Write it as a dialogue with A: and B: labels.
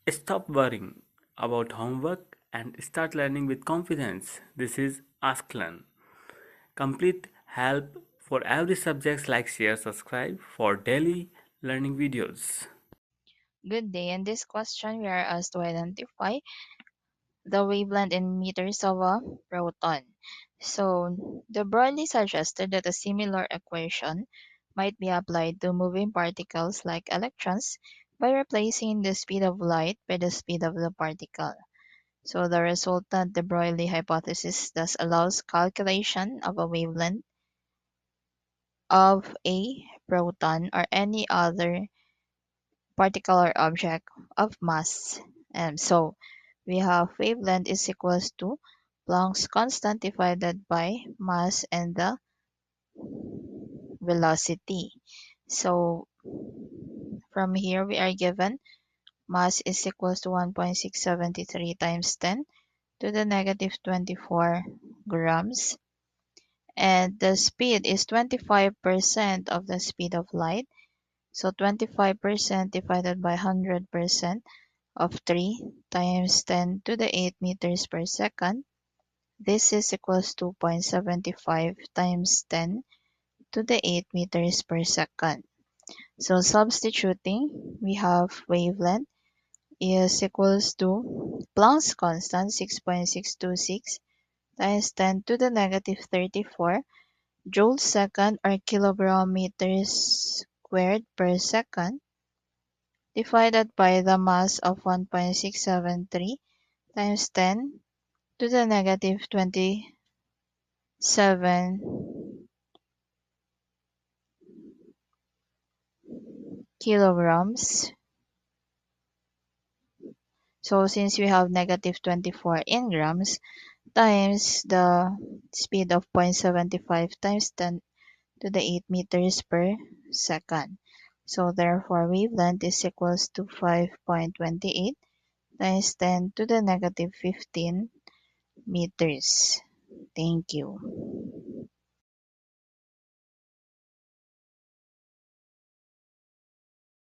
A: Stop worrying about homework and start learning with confidence. This is Ask Learn. Complete help for every subject. Like, share, subscribe for daily learning videos.
B: Good day. In this question, we are asked to identify the wavelength in meters of a proton. So, de Broglie suggested that a similar equation might be applied to moving particles like electrons by replacing the speed of light by the speed of the particle. So, the resultant de Broglie hypothesis thus allows calculation of a wavelength of a proton or any other particular object of mass m. So we have wavelength is equals to Planck's constant divided by mass and the velocity. So from here we are given mass is equals to 1.673 times 10 to the negative 24 grams, and the speed is 25% of the speed of light. So 25% divided by 100% of 3 times 10 to the 8 meters per second. This is equals to 0.75 times 10 to the 8 meters per second. So substituting, we have wavelength is equals to Planck's constant 6.626 times 10 to the negative 34 joules second or kilogram meters squared per second divided by the mass of 1.673 times 10 to the negative 27 kilograms. So since we have negative 24 in grams times the speed of 0.75 times 10 to the 8 meters per second. So therefore wavelength is equals to 5.28 times 10 to the negative 15 meters. Thank you.